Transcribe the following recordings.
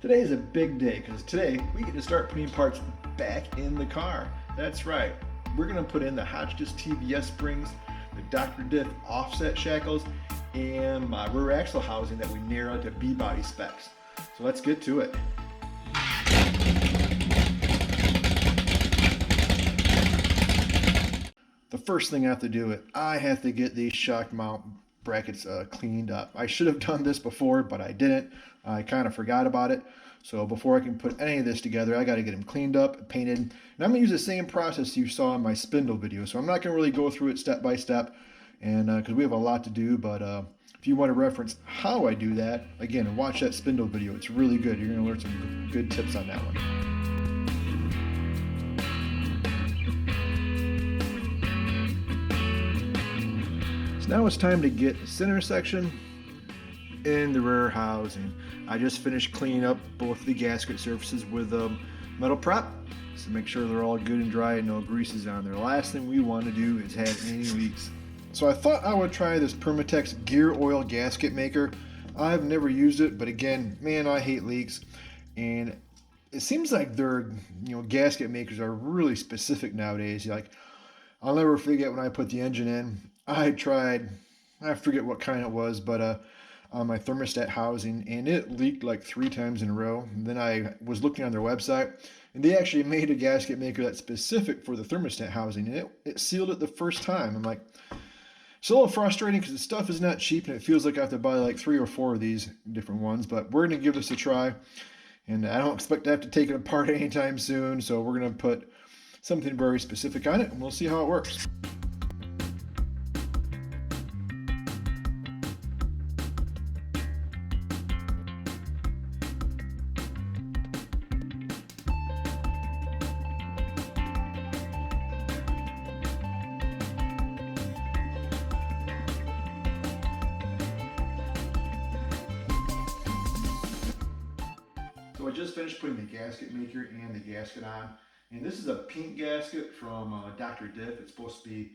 Today is a big day because today we get to start putting parts back in the car. That's right. We're going to put in the Hotchkis TVS springs, the Dr. Diff offset shackles, and my rear axle housing that we narrowed to B-body specs. So let's get to it. The first thing I have to do is I have to get these shock mount brackets cleaned up. I should have done this before, but I didn't. I kind of forgot about it. So before I can put any of this together, I got to get them cleaned up, painted. And I'm going to use the same process you saw in my spindle video. So I'm not going to really go through it step by step, and because we have a lot to do. But if you want to reference how I do that, again, watch that spindle video. It's really good. You're going to learn some good tips on that one. So now it's time to get the center section in the rear housing. I just finished cleaning up both the gasket surfaces with metal prep, so make sure they're all good and dry and no greases on there. The last thing we want to do is have any leaks. So I thought I would try this Permatex Gear oil gasket maker. I've never used it, but again, man, I hate leaks, and it seems like their gasket makers are really specific nowadays. Like, I'll never forget when I put the engine in. I forget what kind it was, but on my thermostat housing, and it leaked like 3 times in a row. And then I was looking on their website, and they actually made a gasket maker that's specific for the thermostat housing, and it sealed it the first time. I'm like, it's a little frustrating because the stuff is not cheap, and it feels like I have to buy like 3 or 4 of these different ones, but we're going to give this a try, and I don't expect to have to take it apart anytime soon, so we're going to put something very specific on it, and we'll see how it works. So I just finished putting the gasket maker and the gasket on, and this is a pink gasket from Dr. Diff. It's supposed to be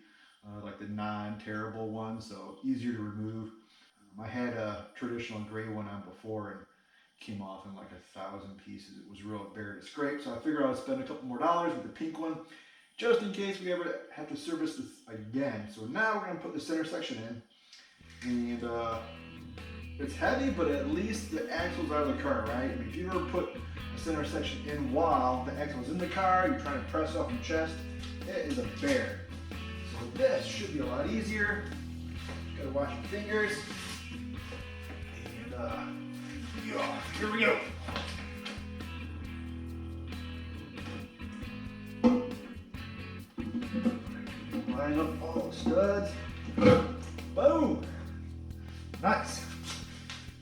like the non-terrible one, so easier to remove. I had a traditional gray one on before and came off in like 1,000 pieces. It was real bare to scrape, so I figured I would spend a couple more dollars with the pink one, just in case we ever have to service this again. So now we're going to put the center section in, and it's heavy, but at least the axle's out of the car, right? I mean, if you ever put a center section in while the axle's in the car, you're trying to press off your chest, it is a bear. So this should be a lot easier. Just gotta watch your fingers. And here we go. Line up all the studs. Boom! Nice.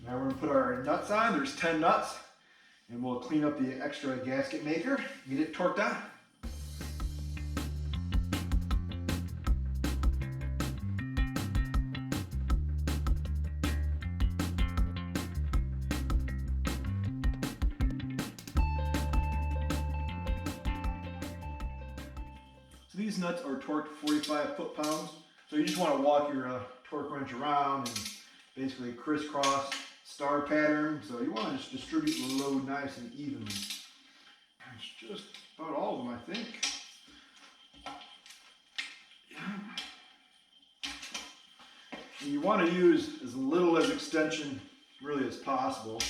Now we're going to put our nuts on. There's 10 nuts, and we'll clean up the extra gasket maker, get it torqued on. So these nuts are torqued 45 foot-pounds. So you just want to walk your torque wrench around and basically crisscross star pattern, so you want to just distribute the load nice and evenly. It's just about all of them, I think. Yeah. And you want to use as little as extension really as possible.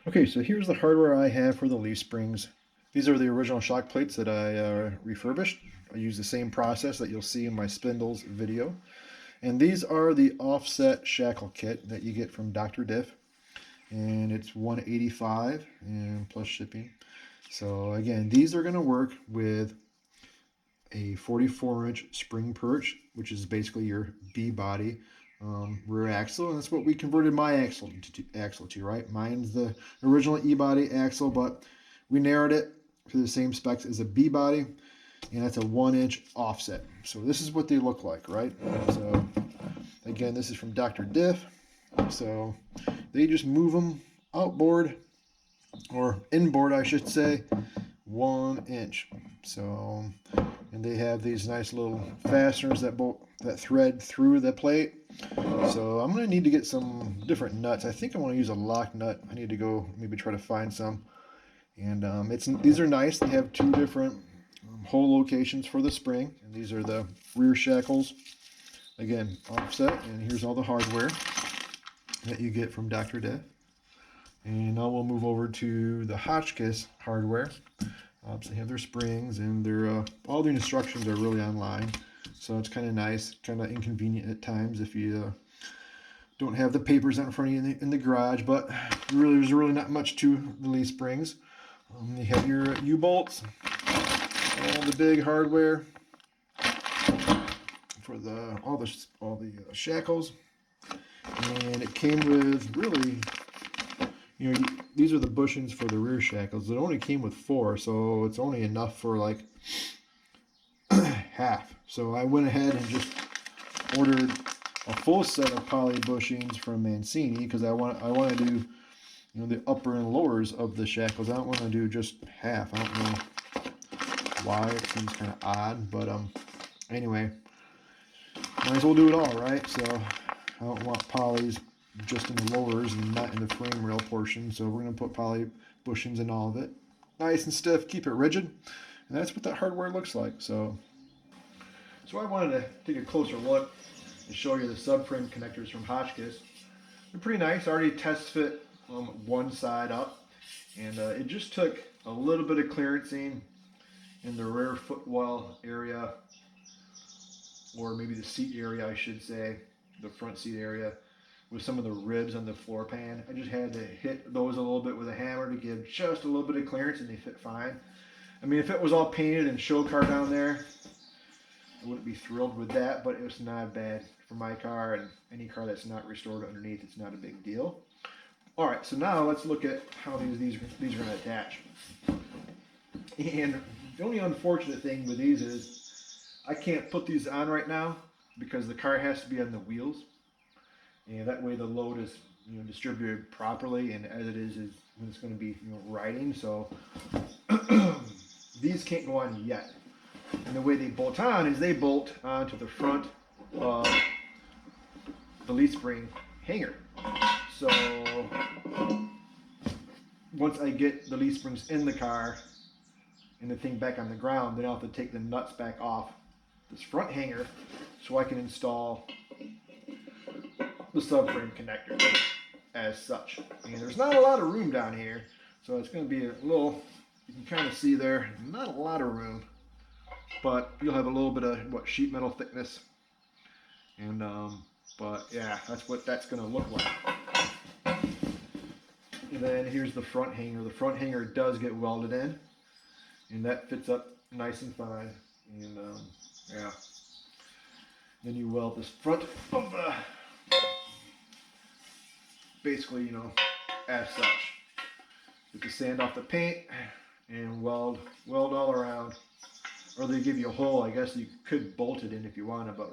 Okay, so here's the hardware I have for the leaf springs. These are the original shock plates that I refurbished. I use the same process that you'll see in my spindles video. And these are the offset shackle kit that you get from Dr. Diff. And it's $185 and plus shipping. So again, these are going to work with a 44-inch spring perch, which is basically your B-body rear axle, and that's what we converted my axle to, right? Mine's the original E-body axle, but we narrowed it to the same specs as a B-body, and that's a 1-inch offset. So this is what they look like, right? So again, this is from Dr. Diff. So they just move them outboard, or inboard I should say, 1 inch. So, and they have these nice little fasteners that thread through the plate. So I'm gonna need to get some different nuts. I think I want to use a lock nut. I need to go maybe try to find some. And these are nice. They have two different hole locations for the spring. And these are the rear shackles. Again, offset. And here's all the hardware that you get from Dr. Diff. And now we'll move over to the Hotchkis hardware. So they have their springs, and their all the instructions are really online. So it's kind of nice, kind of inconvenient at times if you don't have the papers out in front of you in the garage. But there's really not much to the leaf springs. You have your U-bolts, all the big hardware for all the shackles, and it came with really, these are the bushings for the rear shackles. It only came with 4, so it's only enough for like half. So I went ahead and just ordered a full set of poly bushings from Mancini because I want to do the upper and lowers of the shackles. I don't want to do just half. I don't know why. It seems kind of odd, but anyway, might as well do it all, right? So I don't want polys just in the lowers and not in the frame rail portion. So we're going to put poly bushings in all of it. Nice and stiff, keep it rigid. And that's what that hardware looks like. So I wanted to take a closer look and show you the subframe connectors from Hotchkis. They're pretty nice. I already test fit one side up, and it just took a little bit of clearancing in the rear footwell area, or maybe the seat area I should say, the front seat area, with some of the ribs on the floor pan. I just had to hit those a little bit with a hammer to give just a little bit of clearance, and they fit fine. I mean, if it was all painted and show car down there, I wouldn't be thrilled with that, but it was not bad for my car, and any car that's not restored underneath, it's not a big deal. All right, so now let's look at how these are going to attach. And the only unfortunate thing with these is I can't put these on right now because the car has to be on the wheels, and that way the load is distributed properly, and as it is when it's going to be riding. So these can't go on yet. And the way they bolt on is they bolt onto the front of the leaf spring hanger. So once I get the leaf springs in the car and the thing back on the ground, then I'll have to take the nuts back off this front hanger so I can install the subframe connector as such. And there's not a lot of room down here, so it's going to be a little, you can kind of see there, not a lot of room, but you'll have a little bit of sheet metal thickness. And but yeah, that's what that's going to look like. And then here's the front hanger. The front hanger does get welded in, and that fits up nice and fine. And yeah, then you weld this front of the, basically, as such. You can sand off the paint and weld all around. Or they give you a hole. I guess you could bolt it in if you wanted, but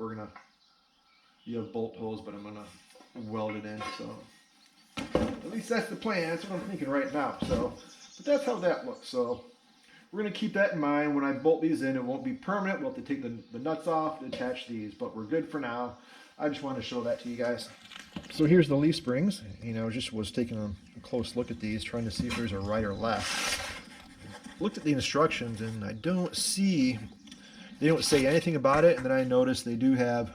you have bolt holes, but I'm gonna weld it in. So at least that's the plan. That's what I'm thinking right now. So, but that's how that looks. So we're gonna keep that in mind. When I bolt these in, it won't be permanent. We'll have to take the nuts off and attach these, but we're good for now. I just wanted to show that to you guys. So here's the leaf springs. Just was taking a close look at these, trying to see if there's a right or left. Looked at the instructions, and I don't see, they don't say anything about it. And then I noticed they do have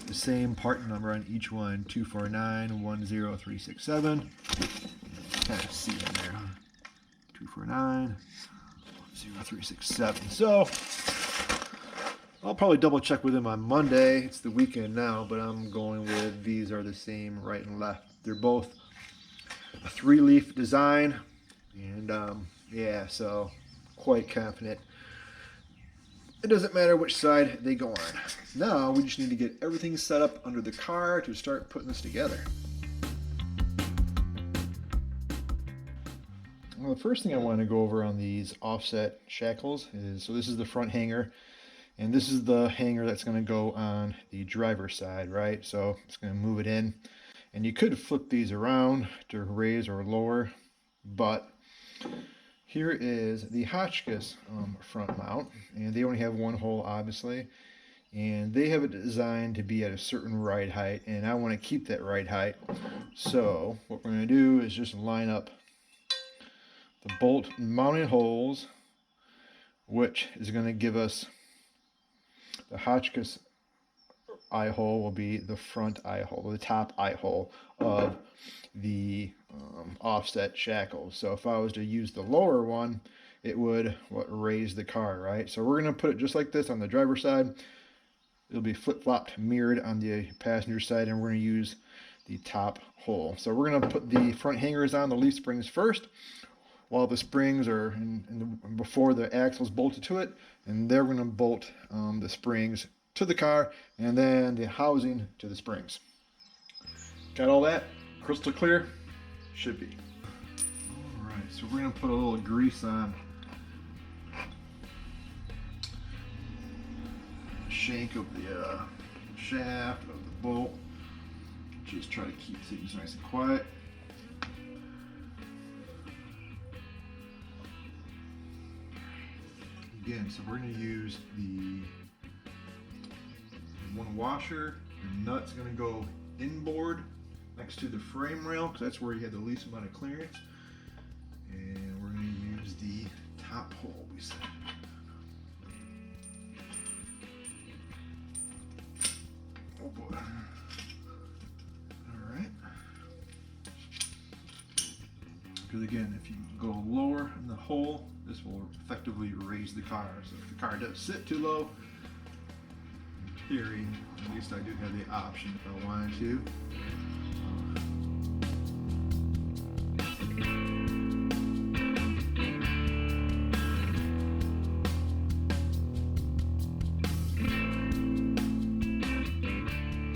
the same part number on each one, 249-10367. Kind of see in there, 249-10367. So I'll probably double check with them on Monday. It's the weekend now, but I'm going with these are the same right and left. They're both a 3-leaf design, and yeah, so quite confident. It doesn't matter which side they go on. Now we just need to get everything set up under the car to start putting this together. Well, the first thing I want to go over on these offset shackles is, so this is the front hanger, and this is the hanger that's going to go on the driver's side, right? So it's going to move it in, and you could flip these around to raise or lower, but here is the Hotchkis front mount, and they only have one hole, obviously, and they have it designed to be at a certain ride height, and I want to keep that ride height. So what we're going to do is just line up the bolt mounting holes, which is going to give us the Hotchkis eye hole will be the front eye hole, the top eye hole of the offset shackles. So if I was to use the lower one, it would raise the car, right? So we're going to put it just like this on the driver's side. It'll be flip-flopped mirrored on the passenger side, and we're going to use the top hole. So we're going to put the front hangers on the leaf springs first, while the springs are before the axle's bolted to it, and they're going to bolt the springs to the car, and then the housing to the springs. Got all that crystal clear? Should be. All right, so we're going to put a little grease on the shank of the shaft of the bolt. Just try to keep things nice and quiet. Again, so we're going to use the one washer. The nut's going to go inboard next to the frame rail, because that's where you have the least amount of clearance. And we're going to use the top hole we said. Oh boy. Alright. Because again, if you go lower in the hole, this will effectively raise the car. So if the car does sit too low, in theory, at least I do have the option if I wanted to.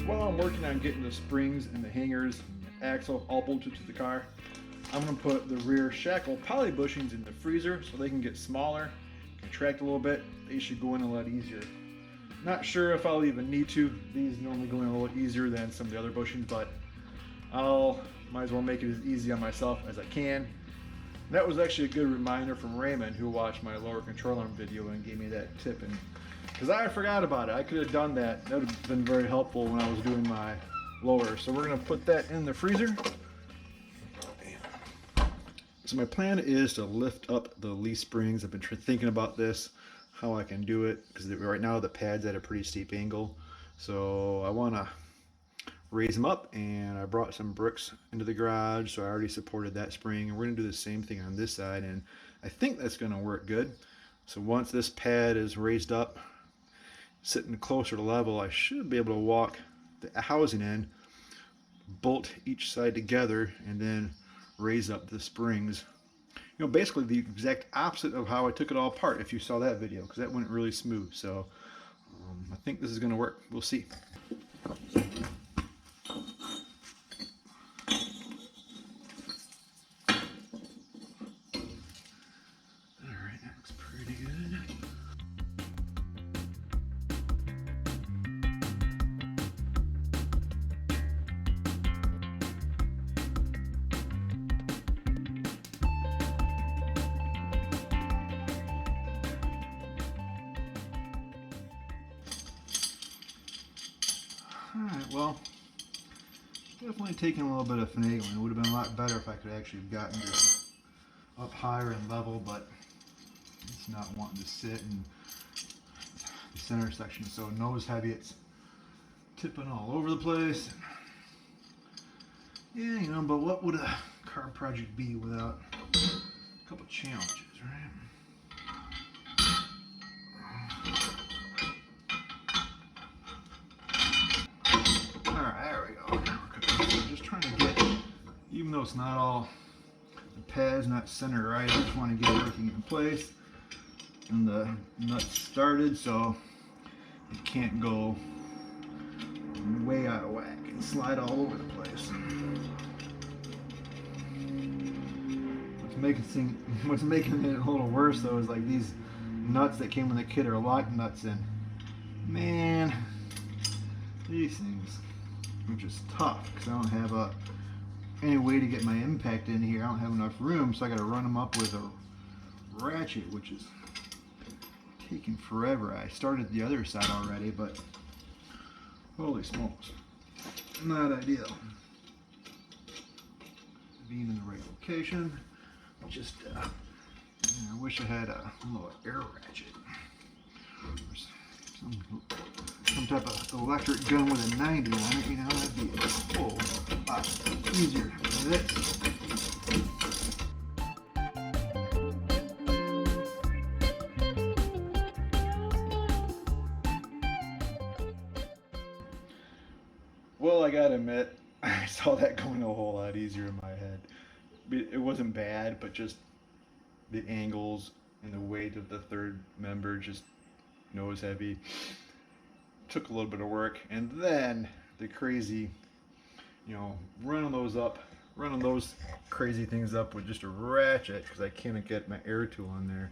While I'm working on getting the springs and the hangers and the axle all bolted to the car, I'm going to put the rear shackle poly bushings in the freezer so they can get smaller, contract a little bit. They should go in a lot easier. Not sure if I'll even need to. These normally go in a little easier than some of the other bushings, but might as well make it as easy on myself as I can. That was actually a good reminder from Raymond, who watched my lower control arm video and gave me that tip, and because I forgot about it. I could have done that. That would have been very helpful when I was doing my lower. So we're going to put that in the freezer. So my plan is to lift up the leaf springs. I've been thinking about this, how I can do it, because right now the pad's at a pretty steep angle. So I want to raise them up, and I brought some bricks into the garage, so I already supported that spring, and we're going to do the same thing on this side, and I think that's going to work good. So once this pad is raised up, sitting closer to level, I should be able to walk the housing in, bolt each side together, and then raise up the springs. You know, basically the exact opposite of how I took it all apart, if you saw that video, because that went really smooth. So I think this is going to work. We'll see. Alright, that looks pretty good. Alright, well, definitely taking a little bit of finagling. It would have been a lot better if I could actually have gotten this up higher in level, but it's not wanting to sit in the center section so nose heavy. It's tipping all over the place. Yeah, you know, but what would a car project be without a couple challenges, right? Alright, there we go. I'm just trying to get, even though it's not all, the pad's not center right, I just want to get everything in place and the nuts started so it can't go way out of whack and slide all over the place. What's making it a little worse though is like these nuts that came in the kit are lock nuts, and man, these things are just tough because I don't have any way to get my impact in here. I don't have enough room, so I got to run them up with a ratchet, which is taking forever. I started the other side already, but holy smokes, not ideal. Being in the right location, just I wish I had a little air ratchet, some type of electric gun with a 90 on it. You know, that'd be a whole lot easier than this. Well, I gotta admit, I saw that going a whole lot easier in my head. It wasn't bad, but just the angles and the weight of the third member, just nose heavy, took a little bit of work. And then the crazy, you know, running those crazy things up with just a ratchet, because I can't get my air tool on there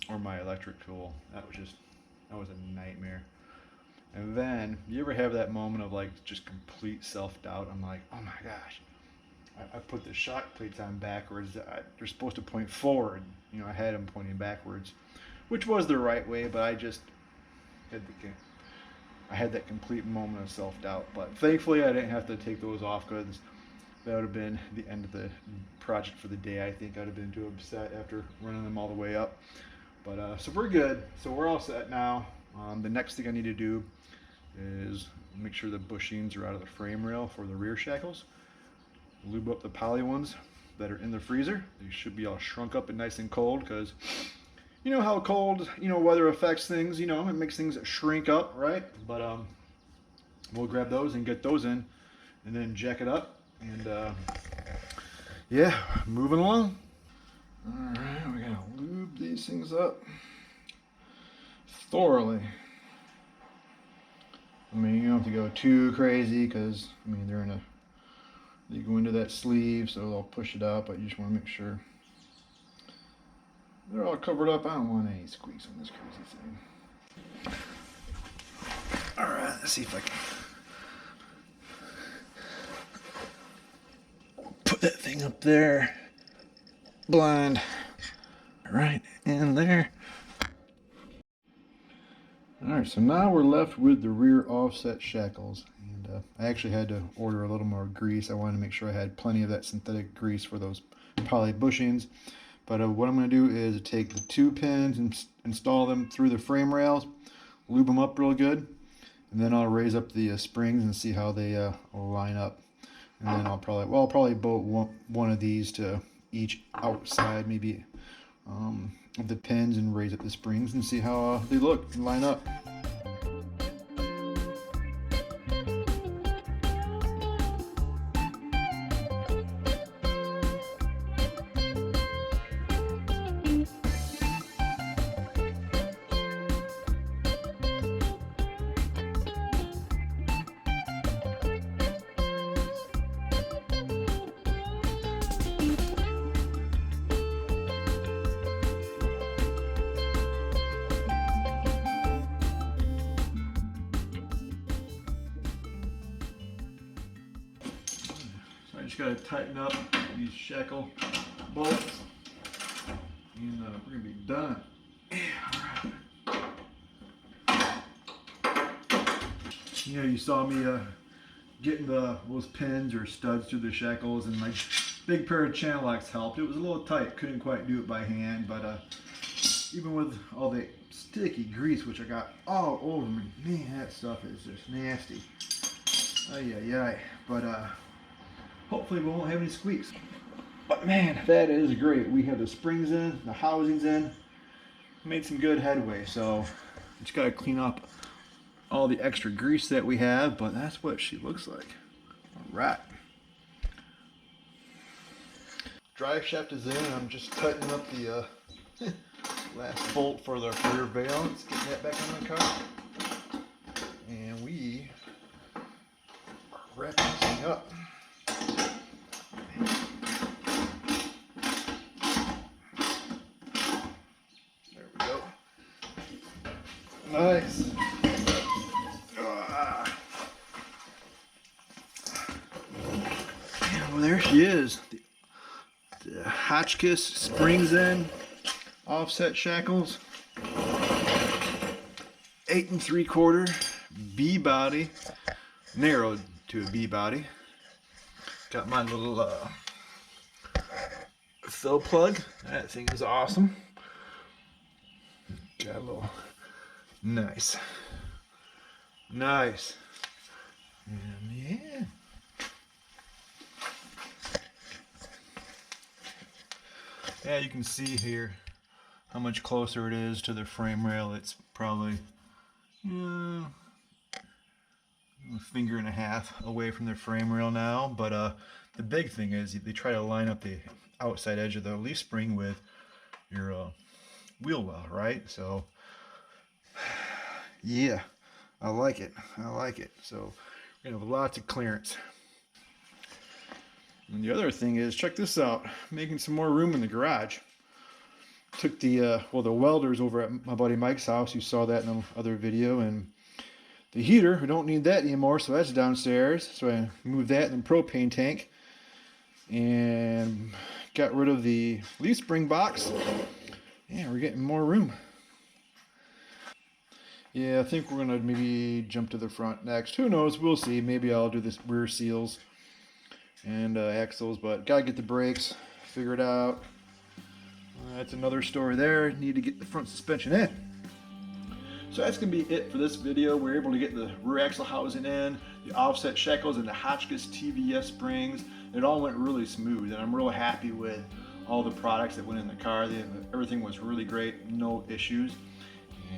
or my electric tool. That was a nightmare. And then, you ever have that moment of like just complete self-doubt? I'm like, oh my gosh, I put the shock plates on backwards. They're supposed to point forward. You know, I had them pointing backwards, which was the right way, but I just had that complete moment of self-doubt. But thankfully, I didn't have to take those off, because that would have been the end of the project for the day. I think I'd have been too upset after running them all the way up. But so we're good. So we're all set now. The next thing I need to do is make sure the bushings are out of the frame rail for the rear shackles. Lube up the poly ones that are in the freezer. They should be all shrunk up and nice and cold, because you know how cold, you know, weather affects things. You know, it makes things shrink up, right? But we'll grab those and get those in, and then jack it up, and yeah, moving along. All right, we're gonna lube these things up thoroughly. I mean, you don't have to go too crazy, because I mean they go into that sleeve, so they'll push it out, but you just want to make sure they're all covered up. I don't want any squeaks on this crazy thing. All right, let's see if I can put that thing up there, blind, right in there. Alright, so now we're left with the rear offset shackles, and I actually had to order a little more grease. I wanted to make sure I had plenty of that synthetic grease for those poly bushings. But what I'm going to do is take the 2 pins and install them through the frame rails, lube them up real good, and then I'll raise up the springs and see how they line up. And then I'll probably bolt one of these to each outside, maybe of the pins, and raise up the springs and see how they look and line up. Just got to tighten up these shackle bolts, and we're gonna be done. Yeah, all right. You know, you saw me getting those pins or studs through the shackles, and my big pair of channel locks helped. It was a little tight, couldn't quite do it by hand, but even with all the sticky grease which I got all over me, man, that stuff is just nasty. Ay. But hopefully we won't have any squeaks. But man, that is great. We have the springs in, the housings in. Made some good headway, so just gotta clean up all the extra grease that we have, but that's what she looks like. All right. Driveshaft is in, and I'm just tightening up the last bolt for the rear valance, getting that back on the car. And we are wrapping this thing up. Nice. Yeah, well, there she is. The Hotchkis springs in, offset shackles. 8 3/4 B body, narrowed to a B body. Got my little fill plug. That thing is awesome. Got a little nice. And yeah. Yeah, you can see here how much closer it is to the frame rail. It's probably a finger and a half away from the frame rail now. But the big thing is they try to line up the outside edge of the leaf spring with your wheel well, right? So yeah, I like it. So we're gonna have lots of clearance. And the other thing is, check this out, making some more room in the garage. Took the the welders over at my buddy Mike's house. You saw that in another video, and the heater, we don't need that anymore, so that's downstairs. So I moved that in the propane tank and got rid of the leaf spring box. Yeah, we're getting more room. Yeah, I think we're gonna maybe jump to the front next. Who knows? We'll see. Maybe I'll do this rear seals and axles, but gotta get the brakes figured out. That's another story there. Need to get the front suspension in. So that's gonna be it for this video. We're able to get the rear axle housing in, the offset shackles, and the Hotchkis TVS springs. It all went really smooth, and I'm real happy with all the products that went in the car. Everything was really great, no issues.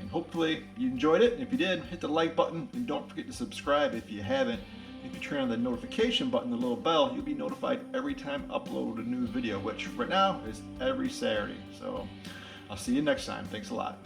And hopefully you enjoyed it. If you did, hit the like button, and don't forget to subscribe if you haven't. If you turn on the notification button, the little bell, you'll be notified every time I upload a new video, which right now is every Saturday. So I'll see you next time. Thanks a lot.